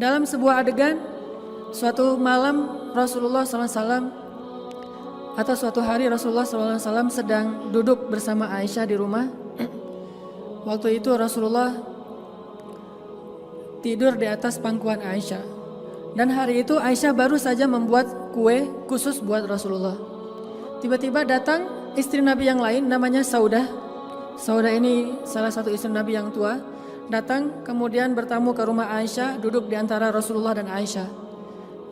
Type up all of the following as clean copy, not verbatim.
Dalam sebuah adegan, suatu malam Rasulullah SAW atau suatu hari Rasulullah SAW sedang duduk bersama Aisyah di rumah. Waktu itu Rasulullah tidur di atas pangkuan Aisyah. Dan hari itu Aisyah baru saja membuat kue khusus buat Rasulullah. Tiba-tiba datang istri Nabi yang lain namanya Saudah. Saudah ini salah satu istri Nabi yang tua. Datang kemudian bertamu ke rumah Aisyah, duduk di antara Rasulullah dan Aisyah.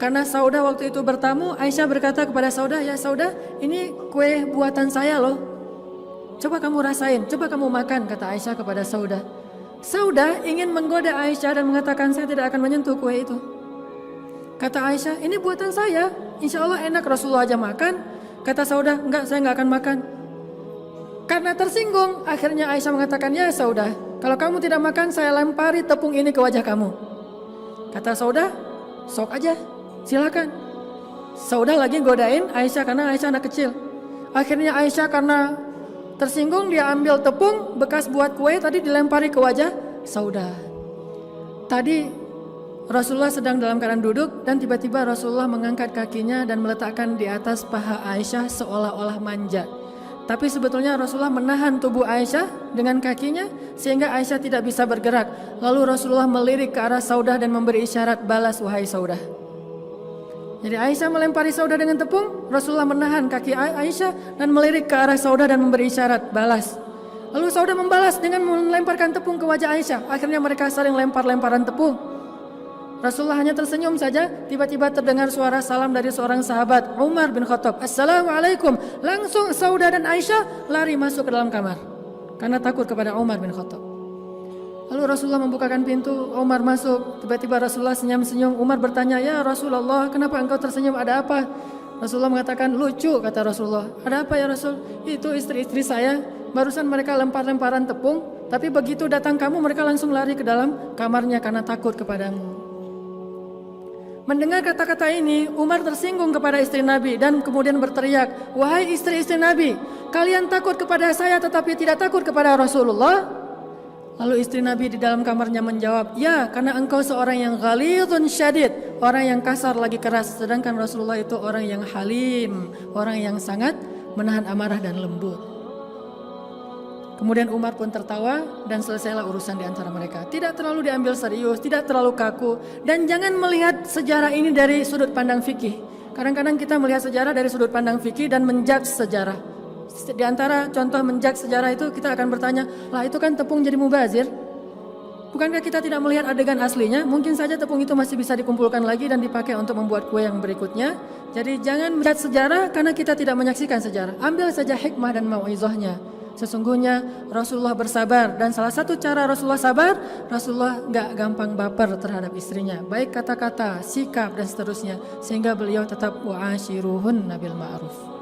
Karena Saudah waktu itu bertamu, Aisyah berkata kepada Saudah, "Ya Saudah, ini kue buatan saya loh. Coba kamu rasain, coba kamu makan," kata Aisyah kepada Saudah. Saudah ingin menggoda Aisyah dan mengatakan, "Saya tidak akan menyentuh kue itu." Kata Aisyah, "Ini buatan saya, insya Allah enak, Rasulullah aja makan." Kata Saudah, "Enggak, saya enggak akan makan." Karena tersinggung, akhirnya Aisyah mengatakan, "Ya Saudah, kalau kamu tidak makan, saya lempari tepung ini ke wajah kamu." Kata Saudah, "Sok aja, silakan." Saudah lagi godain Aisyah karena Aisyah anak kecil. Akhirnya Aisyah karena tersinggung, dia ambil tepung bekas buat kue tadi dilempari ke wajah Saudah. Tadi Rasulullah sedang dalam keadaan duduk dan tiba-tiba Rasulullah mengangkat kakinya dan meletakkan di atas paha Aisyah seolah-olah manja. Tapi sebetulnya Rasulullah menahan tubuh Aisyah dengan kakinya sehingga Aisyah tidak bisa bergerak. Lalu Rasulullah melirik ke arah Saudah dan memberi isyarat, "Balas wahai Saudah." Jadi Aisyah melempari Saudah dengan tepung, Rasulullah menahan kaki Aisyah dan melirik ke arah Saudah dan memberi isyarat, "Balas." Lalu Saudah membalas dengan melemparkan tepung ke wajah Aisyah. Akhirnya mereka saling lempar-lemparan tepung. Rasulullah hanya tersenyum saja, tiba-tiba terdengar suara salam dari seorang sahabat, Umar bin Khattab. "Assalamualaikum." Langsung Saudah dan Aisyah lari masuk ke dalam kamar karena takut kepada Umar bin Khattab. Lalu Rasulullah membukakan pintu, Umar masuk. Tiba-tiba Rasulullah senyum-senyum. Umar bertanya, "Ya Rasulullah, kenapa engkau tersenyum? Ada apa?" Rasulullah mengatakan, "Lucu," kata Rasulullah. "Ada apa ya Rasul?" "Itu istri-istri saya, barusan mereka lempar-lemparan tepung, tapi begitu datang kamu mereka langsung lari ke dalam kamarnya karena takut kepadamu." Mendengar kata-kata ini, Umar tersinggung kepada istri Nabi dan kemudian berteriak, "Wahai istri-istri Nabi, kalian takut kepada saya tetapi tidak takut kepada Rasulullah?" Lalu istri Nabi di dalam kamarnya menjawab, "Ya, karena engkau seorang yang ghalidun syadid, orang yang kasar lagi keras, sedangkan Rasulullah itu orang yang halim, orang yang sangat menahan amarah dan lembut." Kemudian Umar pun tertawa dan selesailah urusan di antara mereka. Tidak terlalu diambil serius, tidak terlalu kaku. Dan jangan melihat sejarah ini dari sudut pandang fikih. Kadang-kadang kita melihat sejarah dari sudut pandang fikih dan menjudge sejarah. Di antara contoh menjudge sejarah itu kita akan bertanya, "Lah itu kan tepung jadi mubazir. Bukankah kita tidak melihat adegan aslinya? Mungkin saja tepung itu masih bisa dikumpulkan lagi dan dipakai untuk membuat kue yang berikutnya." Jadi jangan menjudge sejarah karena kita tidak menyaksikan sejarah. Ambil saja hikmah dan mau'izahnya. Sesungguhnya Rasulullah bersabar dan salah satu cara Rasulullah sabar, Rasulullah gak gampang baper terhadap istrinya, baik kata-kata, sikap dan seterusnya, sehingga beliau tetap wa'ashiruhunna bil ma'ruf.